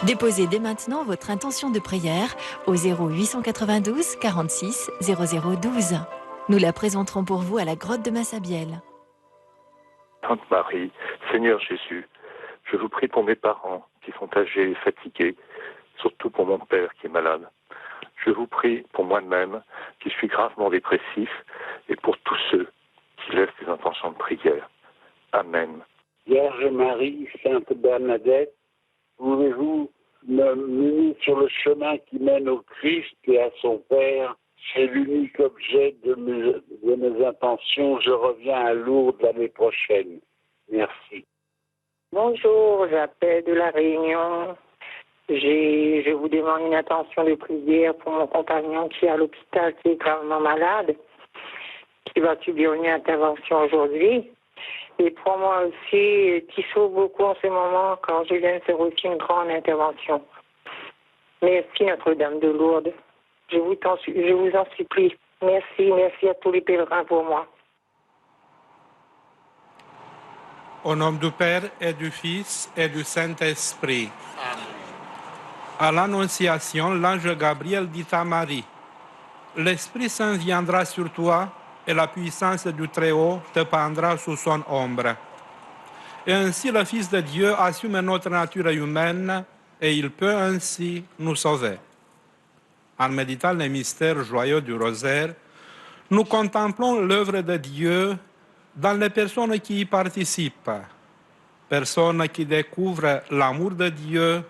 Déposez dès maintenant votre intention de prière au 0892 46 0012. Nous la présenterons pour vous à la grotte de Massabielle. Sainte Marie, Seigneur Jésus, je vous prie pour mes parents qui sont âgés et fatigués, surtout pour mon père qui est malade. Je vous prie pour moi-même qui suis gravement dépressif et pour tous ceux qui laissent des intentions de prière. Amen. Vierge Marie, Sainte Bernadette, pouvez-vous me mener sur le chemin qui mène au Christ et à son Père? C'est l'unique objet de mes intentions. Je reviens à Lourdes l'année prochaine. Merci. Bonjour, j'appelle de La Réunion. Je vous demande une intention de prière pour mon compagnon qui est à l'hôpital, qui est gravement malade, qui va subir une intervention aujourd'hui. Et pour moi aussi, qui souffre beaucoup en ce moment, quand je viens de faire aussi une grande intervention. Merci Notre-Dame de Lourdes. Je vous en supplie. Merci à tous les pèlerins pour moi. Au nom du Père et du Fils et du Saint-Esprit. À l'Annonciation, l'ange Gabriel dit à Marie, « L'Esprit Saint viendra sur toi et la puissance du Très-Haut te prendra sous son ombre. Et ainsi le Fils de Dieu assume notre nature humaine et il peut ainsi nous sauver. » En méditant les mystères joyeux du rosaire, nous contemplons l'œuvre de Dieu dans les personnes qui y participent, personnes qui découvrent l'amour de Dieu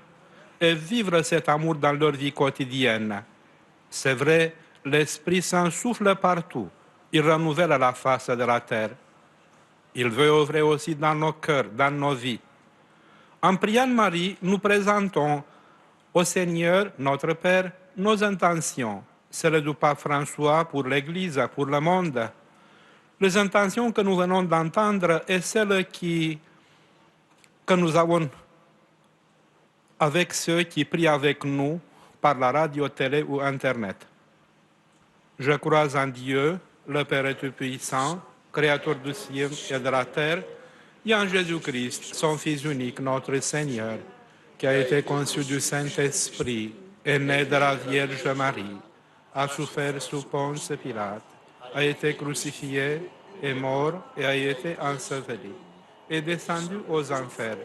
et vivent cet amour dans leur vie quotidienne. C'est vrai, l'Esprit Saint souffle partout, il renouvelle la face de la terre. Il veut œuvrer aussi dans nos cœurs, dans nos vies. En priant Marie, nous présentons au Seigneur, notre Père, nos intentions, celles du pape François pour l'Église, pour le monde. Les intentions que nous venons d'entendre et celles que nous avons avec ceux qui prient avec nous par la radio, télé ou Internet. Je crois en Dieu, le Père Tout-Puissant, Créateur du ciel et de la terre, et en Jésus-Christ, son Fils unique, notre Seigneur, qui a été conçu du Saint-Esprit, est né de la Vierge Marie, a souffert sous Ponce Pilate, a été crucifié, est mort et a été enseveli, est descendu aux enfers.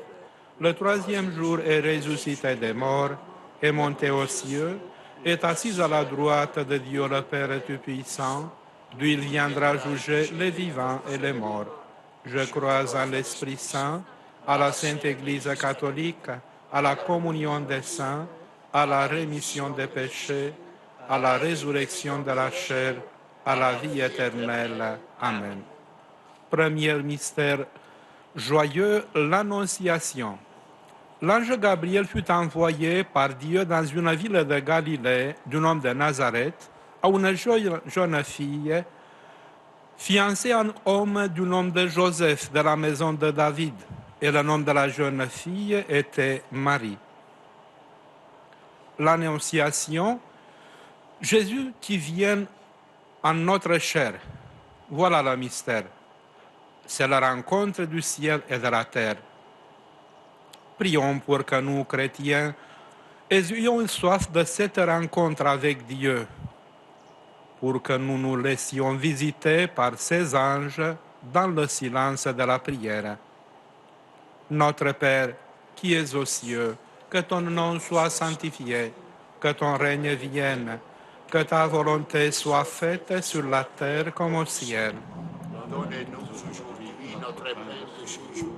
Le troisième jour est ressuscité des morts, est monté aux cieux, est assis à la droite de Dieu le Père Tout-Puissant, d'où il viendra juger les vivants et les morts. Je crois en l'Esprit Saint, à la Sainte Église catholique, à la communion des saints, à la rémission des péchés, à la résurrection de la chair, à la vie éternelle. Amen. Premier mystère joyeux, l'Annonciation. L'ange Gabriel fut envoyé par Dieu dans une ville de Galilée, du nom de Nazareth, à une jeune fille, fiancée à un homme du nom de Joseph, de la maison de David, et le nom de la jeune fille était Marie. L'Annonciation, Jésus qui vient en notre chair. Voilà le mystère. C'est la rencontre du ciel et de la terre. Prions pour que nous, chrétiens, ayons soif de cette rencontre avec Dieu, pour que nous nous laissions visiter par ses anges dans le silence de la prière. Notre Père, qui es aux cieux, que ton nom soit sanctifié, que ton règne vienne, que ta volonté soit faite sur la terre comme au ciel. Donnez-nous aujourd'hui notre pain de ce jour.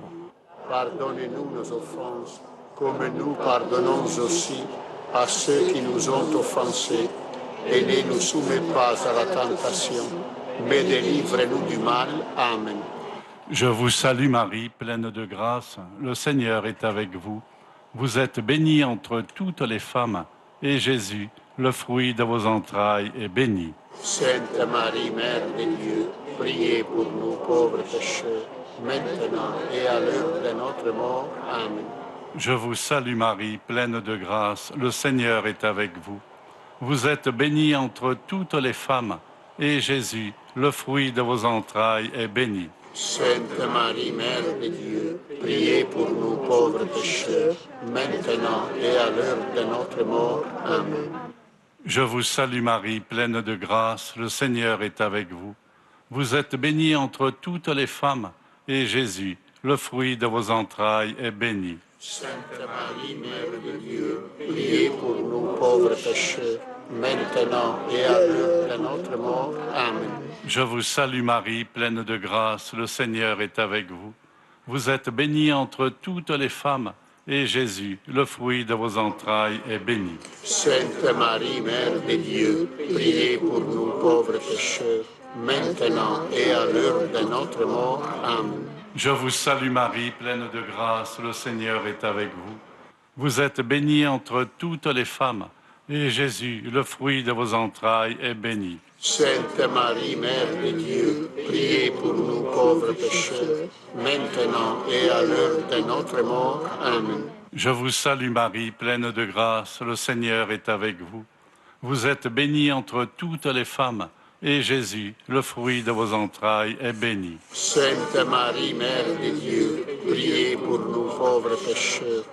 Pardonnez-nous nos offenses, comme nous pardonnons aussi à ceux qui nous ont offensés. Et ne nous soumets pas à la tentation, mais délivre-nous du mal. Amen. Je vous salue Marie, pleine de grâce, le Seigneur est avec vous. Vous êtes bénie entre toutes les femmes, et Jésus, le fruit de vos entrailles, est béni. Sainte Marie, Mère de Dieu, priez pour nous pauvres pécheurs, maintenant et à l'heure de notre mort. Amen. Je vous salue Marie, pleine de grâce, le Seigneur est avec vous. Vous êtes bénie entre toutes les femmes, et Jésus, le fruit de vos entrailles, est béni. Sainte Marie, Mère de Dieu, priez pour nous pauvres pécheurs, maintenant et à l'heure de notre mort. Amen. Je vous salue Marie, pleine de grâce, le Seigneur est avec vous. Vous êtes bénie entre toutes les femmes, et Jésus, le fruit de vos entrailles, est béni. Sainte Marie, Mère de Dieu, priez pour nous pauvres pécheurs, maintenant et à l'heure de notre mort. Amen. Je vous salue Marie, pleine de grâce, le Seigneur est avec vous. Vous êtes bénie entre toutes les femmes, et Jésus, le fruit de vos entrailles, est béni. Sainte Marie, Mère de Dieu, priez pour nous pauvres pécheurs, maintenant et à l'heure de notre mort. Amen. Je vous salue Marie, pleine de grâce, le Seigneur est avec vous. Vous êtes bénie entre toutes les femmes, et Jésus, le fruit de vos entrailles, est béni. Sainte Marie, Mère de Dieu, priez pour nous pauvres pécheurs, maintenant et à l'heure de notre mort. Amen. Je vous salue Marie, pleine de grâce, le Seigneur est avec vous. Vous êtes bénie entre toutes les femmes, et Jésus, le fruit de vos entrailles, est béni. Sainte Marie, Mère de Dieu, priez pour nous pauvres pécheurs,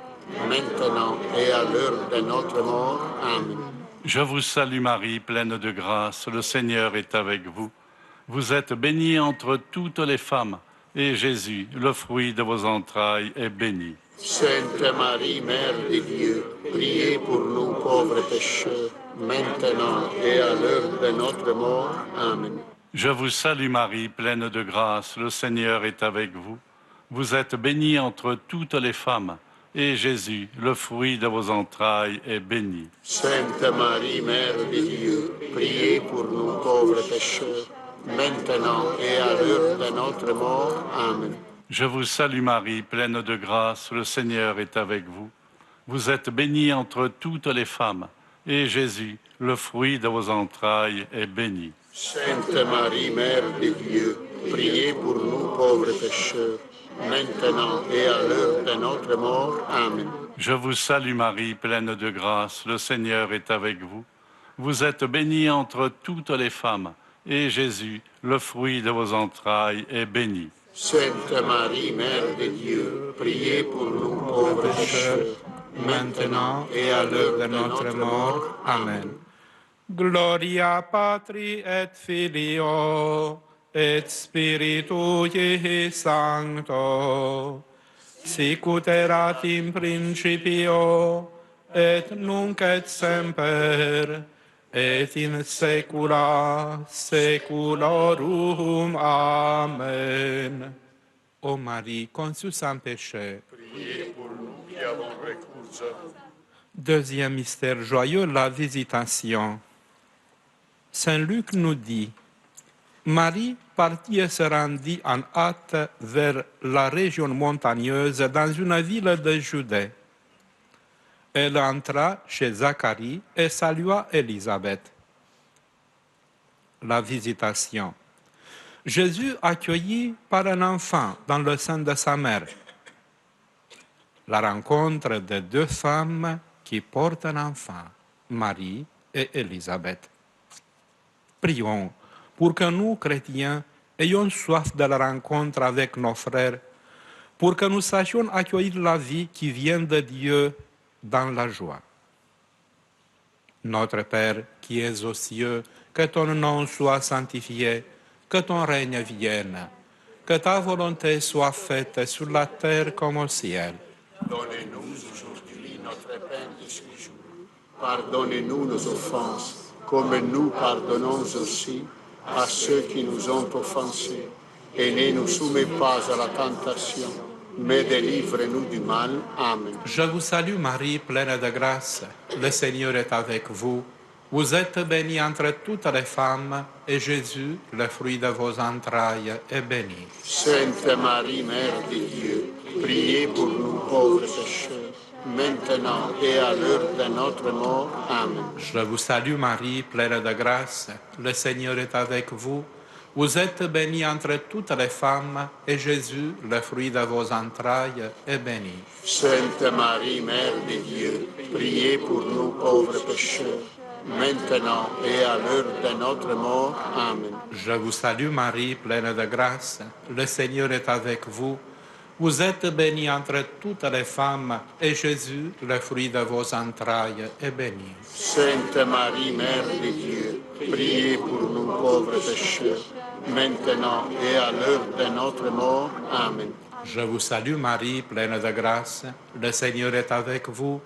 maintenant et à l'heure de notre mort. Amen. Je vous salue Marie, pleine de grâce, le Seigneur est avec vous. Vous êtes bénie entre toutes les femmes, et Jésus, le fruit de vos entrailles, est béni. Sainte Marie, Mère de Dieu, priez pour nous pauvres pécheurs, maintenant et à l'heure de notre mort. Amen. Je vous salue Marie, pleine de grâce, le Seigneur est avec vous. Vous êtes bénie entre toutes les femmes, et Jésus, le fruit de vos entrailles, est béni. Sainte Marie, Mère de Dieu, priez pour nous pauvres pécheurs, maintenant et à l'heure de notre mort. Amen. Je vous salue Marie, pleine de grâce, le Seigneur est avec vous. Vous êtes bénie entre toutes les femmes, et Jésus, le fruit de vos entrailles, est béni. Sainte Marie, Mère de Dieu, priez pour nous pauvres pécheurs, maintenant et à l'heure de notre mort. Amen. Je vous salue Marie, pleine de grâce, le Seigneur est avec vous. Vous êtes bénie entre toutes les femmes, et Jésus, le fruit de vos entrailles, est béni. Sainte Marie, Mère de Dieu, priez pour nous pauvres pécheurs, maintenant et à l'heure de notre mort. Amen. Gloria Patri et Filio et Spiritui Sancto, sicut erat in principio et nunc et semper et in saecula saeculorum. Amen. Ô Marie, conçue sans péché. Priez pour nous qui avons recours à vous. Deuxième mystère joyeux, la visitation. Saint Luc nous dit, Marie partit et se rendit en hâte vers la région montagneuse dans une ville de Judée. Elle entra chez Zacharie et salua Élisabeth. La visitation. Jésus accueilli par un enfant dans le sein de sa mère. La rencontre de deux femmes qui portent un enfant, Marie et Élisabeth. Prions pour que nous, chrétiens, ayons soif de la rencontre avec nos frères, pour que nous sachions accueillir la vie qui vient de Dieu dans la joie. Notre Père qui es aux cieux, que ton nom soit sanctifié, que ton règne vienne, que ta volonté soit faite sur la terre comme au ciel. Donnez-nous aujourd'hui notre pain de ce jour. Pardonnez-nous nos offenses, comme nous pardonnons aussi à ceux qui nous ont offensés. Et ne nous soumets pas à la tentation, mais délivre-nous du mal. Amen. Je vous salue Marie, pleine de grâce. Le Seigneur est avec vous. Vous êtes bénie entre toutes les femmes, et Jésus, le fruit de vos entrailles, est béni. Sainte Marie, Mère de Dieu, priez pour nous pauvres pécheurs, maintenant et à l'heure de notre mort. Amen. Je vous salue Marie, pleine de grâce. Le Seigneur est avec vous. Vous êtes bénie entre toutes les femmes, et Jésus, le fruit de vos entrailles, est béni. Sainte Marie, Mère de Dieu, priez pour nous pauvres pécheurs, maintenant et à l'heure de notre mort. Amen. Je vous salue Marie, pleine de grâce. Le Seigneur est avec vous. Vous êtes bénie entre toutes les femmes, et Jésus, le fruit de vos entrailles, est béni. Sainte Marie, Mère de Dieu, priez pour nous pauvres pécheurs, maintenant et à l'heure de notre mort. Amen. Je vous salue Marie, pleine de grâce, le Seigneur est avec vous.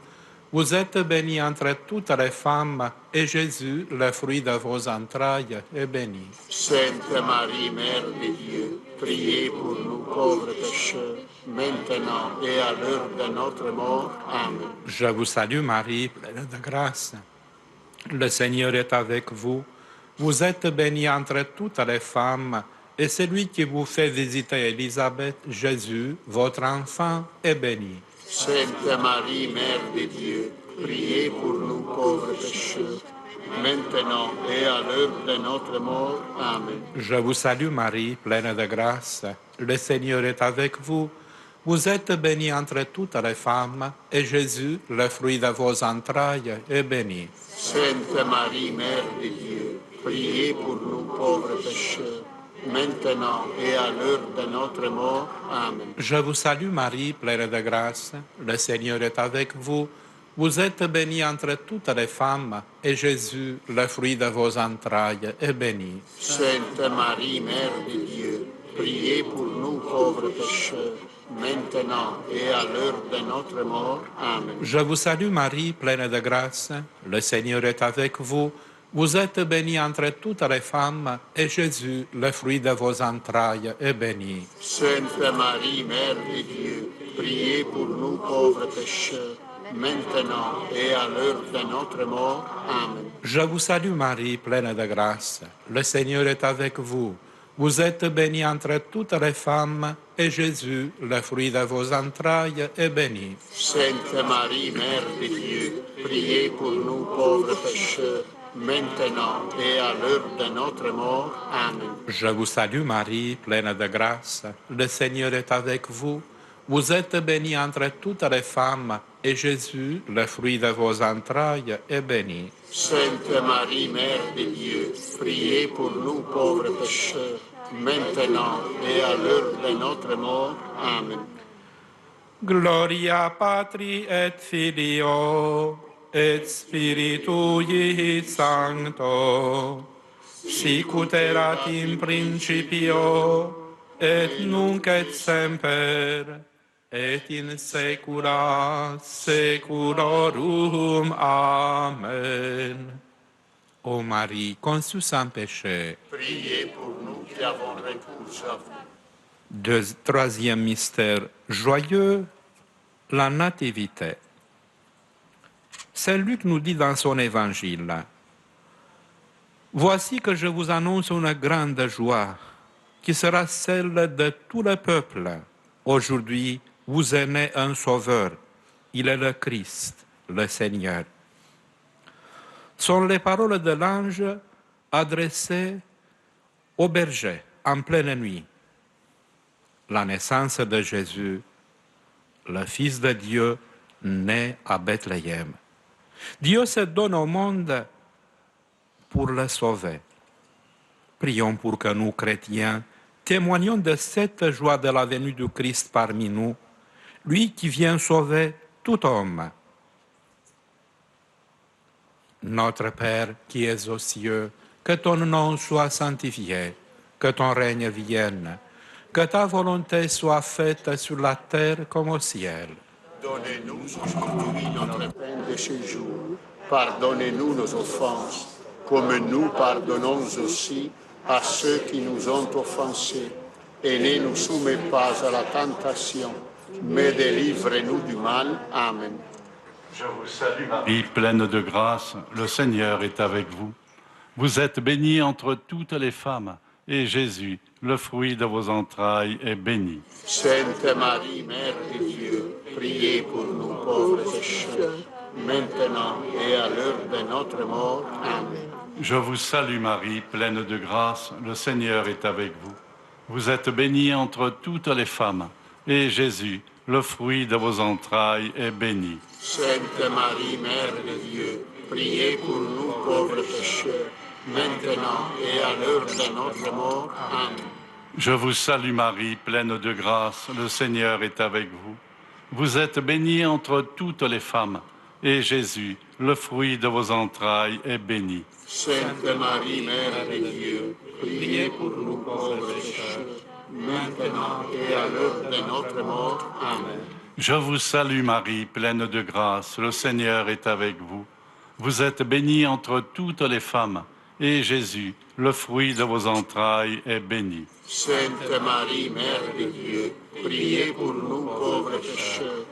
Vous êtes bénie entre toutes les femmes, et Jésus, le fruit de vos entrailles, est béni. Sainte Marie, Mère de Dieu, priez pour nous pauvres pécheurs, maintenant et à l'heure de notre mort. Amen. Je vous salue Marie, pleine de grâce, le Seigneur est avec vous. Vous êtes bénie entre toutes les femmes, et celui qui vous fait visiter Élisabeth, Jésus, votre enfant, est béni. Sainte Marie, Mère de Dieu, priez pour nous pauvres pécheurs, maintenant et à l'heure de notre mort. Amen. Je vous salue Marie, pleine de grâce, le Seigneur est avec vous. Vous êtes bénie entre toutes les femmes, et Jésus, le fruit de vos entrailles, est béni. Sainte Marie, Mère de Dieu, priez pour nous pauvres pécheurs, maintenant et à l'heure de notre mort. Amen. Je vous salue Marie, pleine de grâce, le Seigneur est avec vous. Vous êtes bénie entre toutes les femmes, et Jésus, le fruit de vos entrailles, est béni. Sainte Marie, Mère de Dieu, priez pour nous pauvres pécheurs, maintenant et à l'heure de notre mort. Amen. Je vous salue Marie, pleine de grâce, le Seigneur est avec vous. Vous êtes bénie entre toutes les femmes, et Jésus, le fruit de vos entrailles, est béni. Sainte Marie, Mère de Dieu, priez pour nous pauvres pécheurs, maintenant et à l'heure de notre mort. Amen. Je vous salue Marie, pleine de grâce, le Seigneur est avec vous. Vous êtes bénie entre toutes les femmes, et Jésus, le fruit de vos entrailles, est béni. Sainte Marie, Mère de Dieu, priez pour nous pauvres pécheurs, maintenant et à l'heure de notre mort. Amen. Je vous salue Marie, pleine de grâce, le Seigneur est avec vous. Vous êtes bénie entre toutes les femmes, et Jésus, le fruit de vos entrailles, est béni. Sainte Marie, Mère de Dieu, priez pour nous pauvres pécheurs, maintenant et à l'heure de notre mort. Amen. Gloria Patri et Filio et Spiritui Sancto, sic ut erat in principio, et nunc et semper, et in saecula saeculorum. Amen. Ô Marie, conçue sans péché. Priez pour nous qui avons recours à vous. Troisième mystère joyeux, la nativité. Saint Luc nous dit dans son évangile, « Voici que je vous annonce une grande joie, qui sera celle de tout le peuple. Aujourd'hui, vous est né un sauveur. Il est le Christ, le Seigneur. » Sont les paroles de l'ange adressées aux bergers en pleine nuit. La naissance de Jésus, le Fils de Dieu, né à Bethléem. Dieu se donne au monde pour le sauver. Prions pour que nous, chrétiens, témoignons de cette joie de la venue du Christ parmi nous, lui qui vient sauver tout homme. Notre Père qui es aux cieux, que ton nom soit sanctifié, que ton règne vienne, que ta volonté soit faite sur la terre comme au ciel. Donnez-nous aujourd'hui notre pain de ce jour. Pardonnez-nous nos offenses, comme nous pardonnons aussi à ceux qui nous ont offensés. Et ne nous soumets pas à la tentation, mais délivre-nous du mal. Amen. Je vous salue Marie, pleine de grâce, le Seigneur est avec vous. Vous êtes bénie entre toutes les femmes, et Jésus, le fruit de vos entrailles, est béni. Sainte Marie, Mère de Dieu, priez pour nous pauvres pécheurs, maintenant et à l'heure de notre mort. Amen. Je vous salue Marie, pleine de grâce, le Seigneur est avec vous. Vous êtes bénie entre toutes les femmes, et Jésus, le fruit de vos entrailles, est béni. Sainte Marie, Mère de Dieu, priez pour nous pauvres pécheurs, maintenant et à l'heure de notre mort. Amen. Je vous salue Marie, pleine de grâce, le Seigneur est avec vous. Vous êtes bénie entre toutes les femmes, et Jésus, le fruit de vos entrailles, est béni. Sainte Marie, Mère de Dieu, priez pour nous pauvres pécheurs, maintenant et à l'heure de notre mort. Amen. Je vous salue Marie, pleine de grâce, le Seigneur est avec vous. Vous êtes bénie entre toutes les femmes, et Jésus, le fruit de vos entrailles, est béni. Sainte Marie, Mère de Dieu, priez pour nous pauvres pécheurs,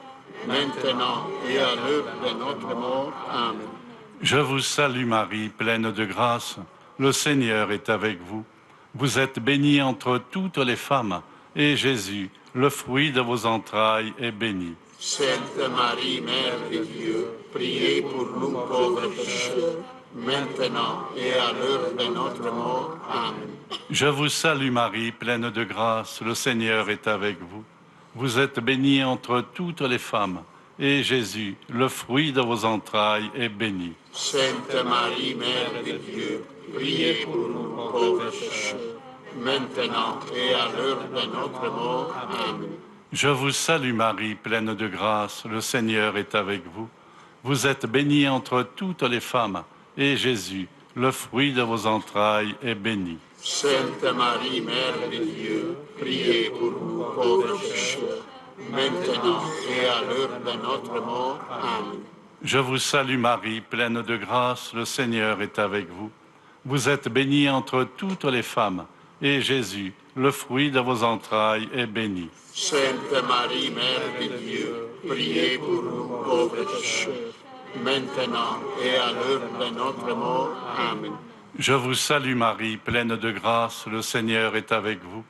maintenant et à l'heure de notre mort. Amen. Je vous salue Marie, pleine de grâce, le Seigneur est avec vous. Vous êtes bénie entre toutes les femmes, et Jésus, le fruit de vos entrailles, est béni. Sainte Marie, Mère de Dieu, priez pour nous pauvres pécheurs, maintenant et à l'heure de notre mort. Amen. Je vous salue Marie, pleine de grâce, le Seigneur est avec vous. Vous êtes bénie entre toutes les femmes, et Jésus, le fruit de vos entrailles, est béni. Sainte Marie, Mère de Dieu, priez pour nous pauvres pécheurs, maintenant et à l'heure de notre mort. Amen. Je vous salue Marie, pleine de grâce, le Seigneur est avec vous. Vous êtes bénie entre toutes les femmes, et Jésus, le fruit de vos entrailles, est béni. Sainte Marie, Mère de Dieu, priez pour nous pauvres pécheurs, maintenant et à l'heure de notre mort. Amen. Je vous salue Marie, pleine de grâce, le Seigneur est avec vous. Vous êtes bénie entre toutes les femmes, et Jésus, le fruit de vos entrailles, est béni. Sainte Marie, Mère de Dieu, priez pour nous pauvres pécheurs, maintenant et à l'heure de notre mort. Amen. Je vous salue Marie, pleine de grâce, le Seigneur est avec vous.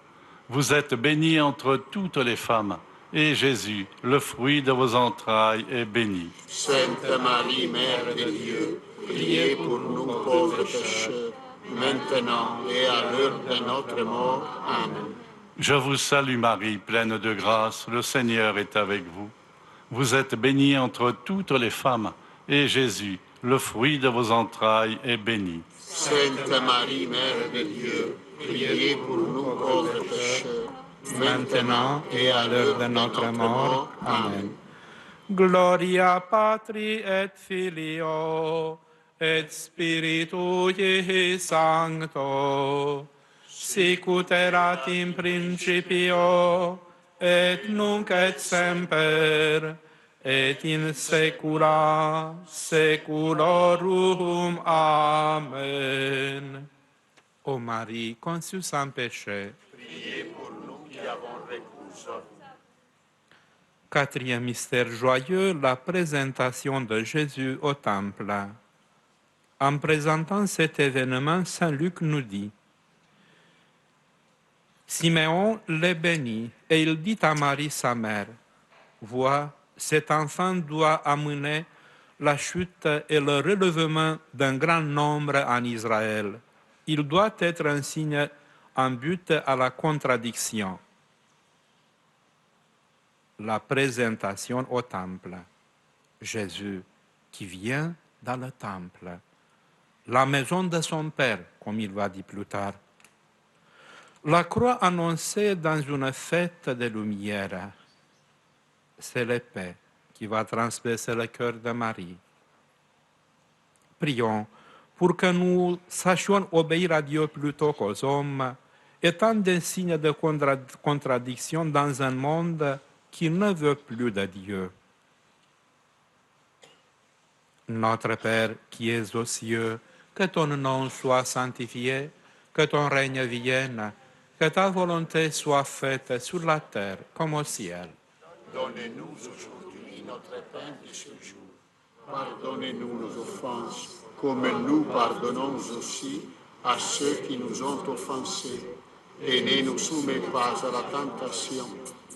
Vous êtes bénie entre toutes les femmes, et Jésus, le fruit de vos entrailles, est béni. Sainte Marie, Mère de Dieu, priez pour nous pauvres pécheurs, maintenant et à l'heure de notre mort. Amen. Je vous salue Marie, pleine de grâce, le Seigneur est avec vous. Vous êtes bénie entre toutes les femmes, et Jésus, le fruit de vos entrailles, est béni. Sainte Marie, Mère de Dieu, priez pour nous pauvres pécheurs, maintenant et à l'heure de notre mort. Amen. Gloria Patri et Filio et Spiritui Sancto, sicut erat in principio et nunc et semper et in saecula saeculorum. Amen. Ô Marie, conçue sans péché, Priez pour nous qui avons recours. Quatrième mystère joyeux, la présentation de Jésus au temple. En présentant cet événement, Saint Luc nous dit: Siméon les bénit et il dit à Marie sa mère: Vois, cet enfant doit amener la chute et le relèvement d'un grand nombre en Israël. Il doit être un signe en but à la contradiction. La présentation au temple. Jésus qui vient dans le temple, la maison de son Père, comme il va dire plus tard. La croix annoncée dans une fête de lumière, c'est l'épée qui va transpercer le cœur de Marie. Prions pour que nous sachions obéir à Dieu plutôt qu'aux hommes, étant des signes de contradiction dans un monde qui ne veut plus de Dieu. Notre Père qui es aux cieux, que ton nom soit sanctifié, que ton règne vienne, que ta volonté soit faite sur la terre comme au ciel. Donnez-nous aujourd'hui notre pain de ce jour. Pardonnez-nous nos offenses, comme nous pardonnons aussi à ceux qui nous ont offensés. Et ne nous soumets pas à la tentation,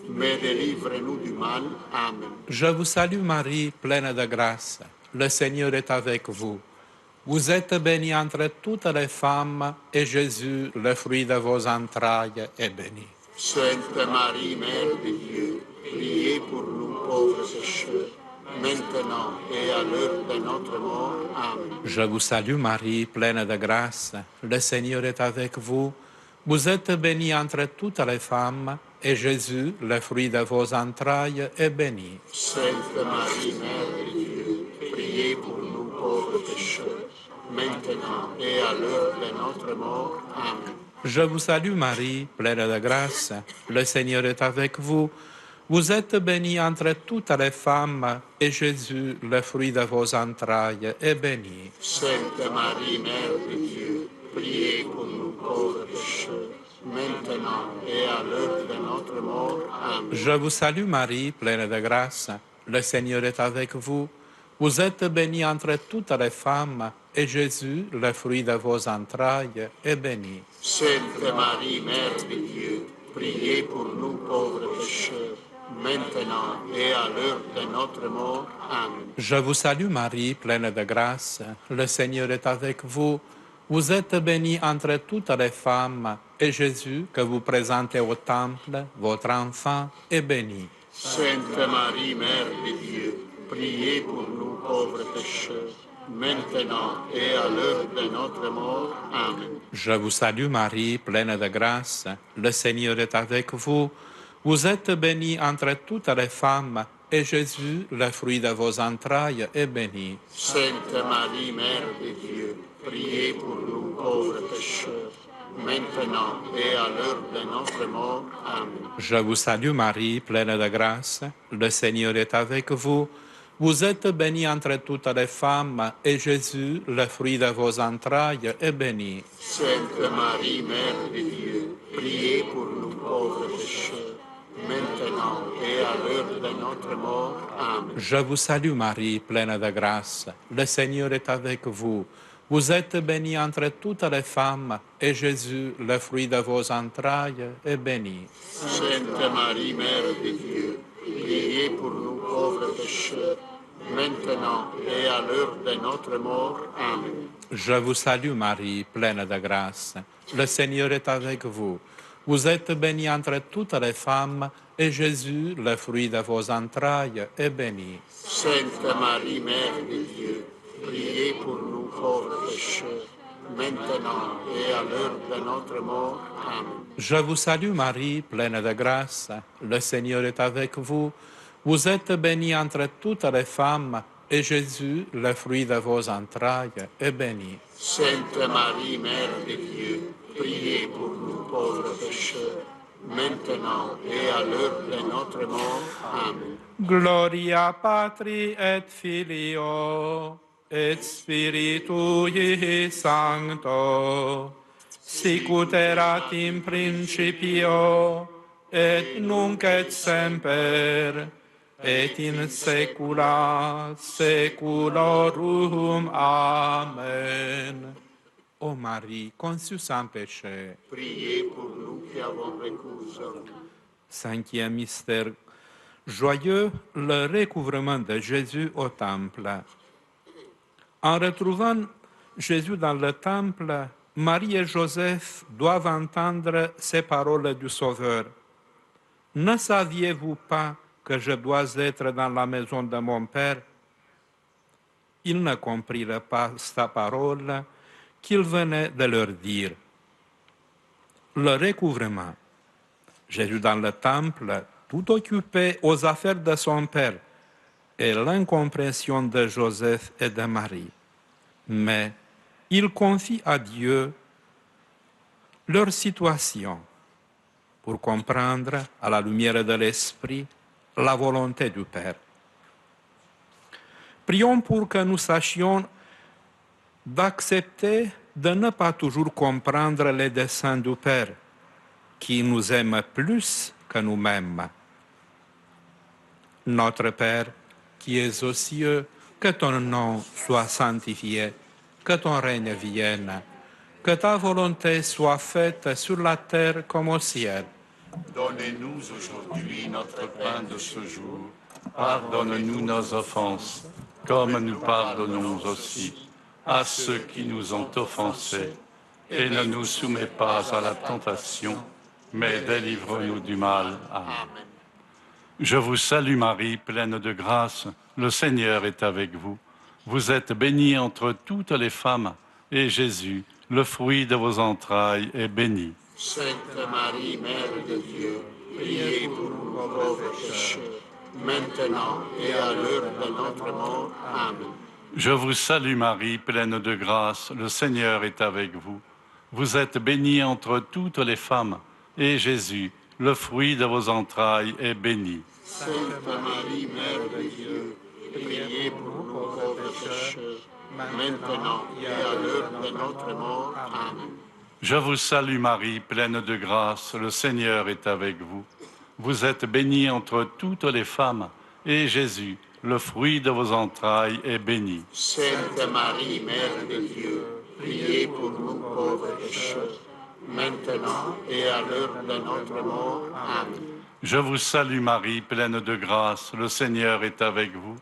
mais délivre-nous du mal. Amen. Je vous salue Marie, pleine de grâce. Le Seigneur est avec vous. Vous êtes bénie entre toutes les femmes, et Jésus, le fruit de vos entrailles, est béni. Sainte Marie, Mère de Dieu, priez pour nous pauvres pécheurs, maintenant et à l'heure de notre mort. Amen. Je vous salue Marie, pleine de grâce. Le Seigneur est avec vous. Vous êtes bénie entre toutes les femmes, et Jésus, le fruit de vos entrailles, est béni. Sainte Marie, Mère de Dieu, priez pour nous pauvres pécheurs, maintenant et à l'heure de notre mort. Amen. Je vous salue Marie, pleine de grâce, le Seigneur est avec vous. Vous êtes bénie entre toutes les femmes, et Jésus, le fruit de vos entrailles, est béni. Sainte Marie, Mère de Dieu, priez pour nous pauvres pécheurs, maintenant et à l'heure de notre mort. Amen. Je vous salue Marie, pleine de grâce, le Seigneur est avec vous. Vous êtes bénie entre toutes les femmes, et Jésus, le fruit de vos entrailles, est béni. Sainte Marie, Mère de Dieu, priez pour nous pauvres pécheurs, maintenant et à l'heure de notre mort. Amen. Je vous salue Marie, pleine de grâce, le Seigneur est avec vous. Vous êtes bénie entre toutes les femmes, et Jésus, que vous présentez au temple, votre enfant, est béni. Sainte Marie, Mère de Dieu, priez pour nous pauvres pécheurs, maintenant et à l'heure de notre mort. Amen. Je vous salue Marie, pleine de grâce, le Seigneur est avec vous. Vous êtes bénie entre toutes les femmes, et Jésus, le fruit de vos entrailles, est béni. Sainte Marie, Mère de Dieu, priez pour nous pauvres pécheurs, maintenant et à l'heure de notre mort. Amen. Je vous salue Marie, pleine de grâce, le Seigneur est avec vous. Vous êtes bénie entre toutes les femmes, et Jésus, le fruit de vos entrailles, est béni. Sainte Marie, Mère de Dieu, priez pour nous pauvres pécheurs, maintenant et à l'heure de notre mort. Amen. Je vous salue Marie, pleine de grâce, le Seigneur est avec vous. Vous êtes bénie entre toutes les femmes, et Jésus, le fruit de vos entrailles, est béni. Sainte Marie, Mère de Dieu, priez pour nous pauvres pécheurs, maintenant et à l'heure de notre mort. Amen. Je vous salue Marie, pleine de grâce, le Seigneur est avec vous. Vous êtes bénie entre toutes les femmes, et Jésus, le fruit de vos entrailles, est béni. Sainte Marie, Mère de Dieu, priez pour nous pauvres pécheurs, maintenant et à l'heure de notre mort. Amen. Je vous salue Marie, pleine de grâce, le Seigneur est avec vous. Vous êtes bénie entre toutes les femmes, et Jésus, le fruit de vos entrailles, est béni. Sainte Marie, Mère de Dieu, priez pour nous pauvres pécheurs, maintenant et à l'heure de notre mort. Amen. Gloria Patri et Filio et Spiritui Sancto, sic ut erat in principio, et nunc et semper, et in saecula saeculorum. Amen. Ô Marie, conçue sans péché. Priez pour nous qui avons recours en vous. Cinquième mystère joyeux, le recouvrement de Jésus au temple. En retrouvant Jésus dans le temple, Marie et Joseph doivent entendre ces paroles du Sauveur. « Ne saviez-vous pas que je dois être dans la maison de mon Père ?» Ils ne comprirent pas sa parole qu'il venait de leur dire. Le recouvrement. Jésus dans le temple, tout occupé aux affaires de son Père, et l'incompréhension de Joseph et de Marie. Mais il confie à Dieu leur situation pour comprendre, à la lumière de l'Esprit, la volonté du Père. Prions pour que nous sachions d'accepter de ne pas toujours comprendre les desseins du Père, qui nous aime plus que nous-mêmes. Notre Père, qui es aux cieux, que ton nom soit sanctifié, que ton règne vienne, que ta volonté soit faite sur la terre comme au ciel. Donnez-nous aujourd'hui notre pain de ce jour. Pardonne-nous nos offenses, comme nous pardonnons aussi à ceux qui nous ont offensés. Et ne nous soumets pas à la tentation, mais délivre-nous du mal. Amen. Je vous salue Marie, pleine de grâce, le Seigneur est avec vous. Vous êtes bénie entre toutes les femmes, et Jésus, le fruit de vos entrailles, est béni. Sainte Marie, Mère de Dieu, priez pour nous pauvres pécheurs, maintenant et à l'heure de notre mort. Amen. Je vous salue Marie, pleine de grâce, le Seigneur est avec vous. Vous êtes bénie entre toutes les femmes, et Jésus, le fruit de vos entrailles, est béni. Sainte Marie, Mère de Dieu, priez pour nous pauvres pécheurs, maintenant et à l'heure de notre mort. Amen. Je vous salue Marie, pleine de grâce, le Seigneur est avec vous. Vous êtes bénie entre toutes les femmes, et Jésus, le fruit de vos entrailles, est béni. Sainte Marie, Mère de Dieu, priez pour nous pauvres pécheurs, maintenant et à l'heure de notre mort. Amen. Je vous salue Marie, pleine de grâce, le Seigneur est avec vous.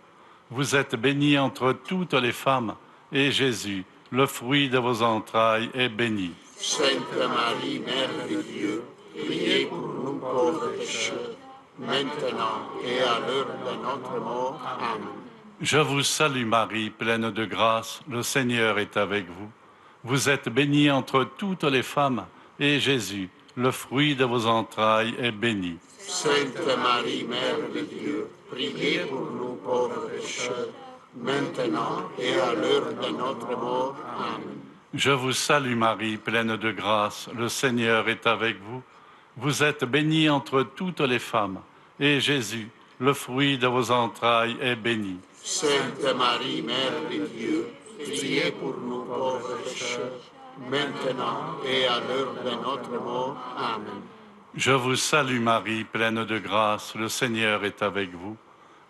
Vous êtes bénie entre toutes les femmes, et Jésus, le fruit de vos entrailles, est béni. Sainte Marie, Mère de Dieu, priez pour nous pauvres pécheurs, maintenant et à l'heure de notre mort. Amen. Je vous salue Marie, pleine de grâce, le Seigneur est avec vous. Vous êtes bénie entre toutes les femmes, et Jésus, le fruit de vos entrailles, est béni. Sainte Marie, Mère de Dieu, priez pour nous pauvres pécheurs, maintenant et à l'heure de notre mort. Amen. Je vous salue Marie, pleine de grâce, le Seigneur est avec vous. Vous êtes bénie entre toutes les femmes, et Jésus, le fruit de vos entrailles, est béni. Sainte Marie, Mère de Dieu, priez pour nous pauvres pécheurs, maintenant et à l'heure de notre mort. Amen. Je vous salue Marie, pleine de grâce, le Seigneur est avec vous.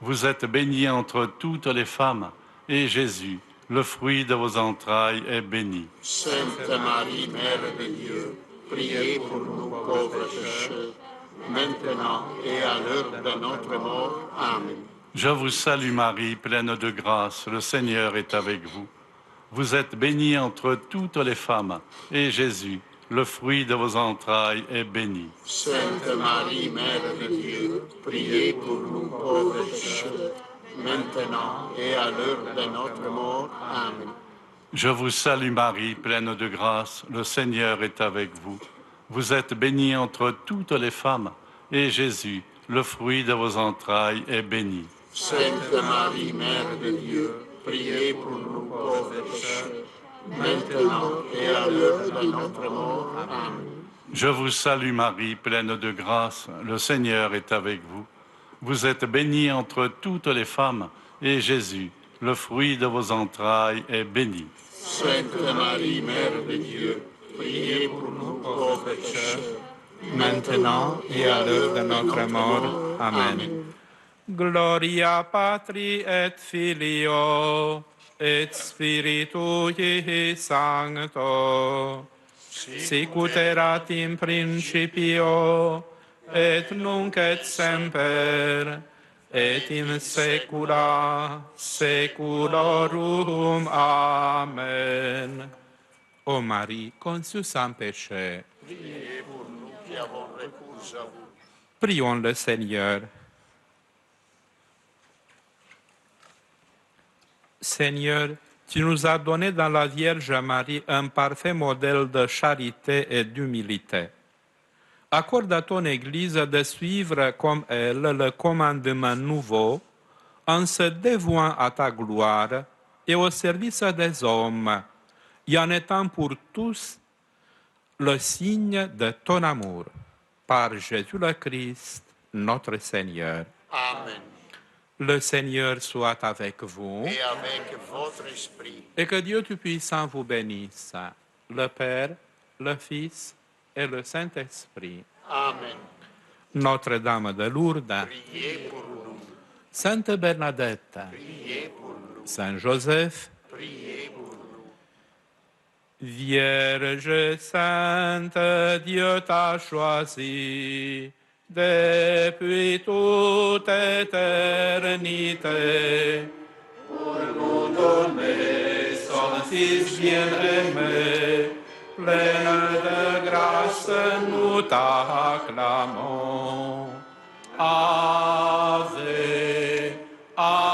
Vous êtes bénie entre toutes les femmes, et Jésus, le fruit de vos entrailles, est béni. Sainte Marie, Mère de Dieu, priez pour nous pauvres pécheurs, maintenant et à l'heure de notre mort. Amen. Je vous salue Marie, pleine de grâce, le Seigneur est avec vous. Vous êtes bénie entre toutes les femmes, et Jésus, le fruit de vos entrailles, est béni. Sainte Marie, Mère de Dieu, priez pour nous pauvres pécheurs, maintenant et à l'heure de notre mort. Amen. Je vous salue Marie, pleine de grâce, le Seigneur est avec vous. Vous êtes bénie entre toutes les femmes, et Jésus, le fruit de vos entrailles, est béni. Sainte Marie, Mère de Dieu, priez pour nous pauvres pécheurs, maintenant et à l'heure de notre mort. Amen. Je vous salue Marie, pleine de grâce, le Seigneur est avec vous. Vous êtes bénie entre toutes les femmes, et Jésus, le fruit de vos entrailles, est béni. Sainte Marie, Mère de Dieu, priez pour nous pauvres pécheurs, maintenant et à l'heure de notre mort. Amen. Gloria Patri et Filio et Spiritui Sancto, sicut erat in principio et nunc et semper et in saecula saeculorum. Amen. Ô Marie, conçue sans péché, Priez pour nous qui avons recours à vous. prions le Seigneur. Seigneur, tu nous as donné dans la Vierge Marie un parfait modèle de charité et d'humilité. Accorde à ton Église de suivre comme elle le commandement nouveau en se dévouant à ta gloire et au service des hommes, et en étant pour tous le signe de ton amour. Par Jésus le Christ, notre Seigneur. Amen. Le Seigneur soit avec vous Et avec votre esprit. et que Dieu Tout-Puissant vous bénisse, le Père, le Fils et le Saint-Esprit. Amen. Notre-Dame de Lourdes, Priez pour nous. Sainte Bernadette, Priez pour nous. Saint Joseph, Priez pour nous. Vierge Sainte, Dieu t'a choisi depuis toute éternité pour nous donner son Fils bien-aimé. Pleine de grâce, nous t'acclamons. Ave, Ave.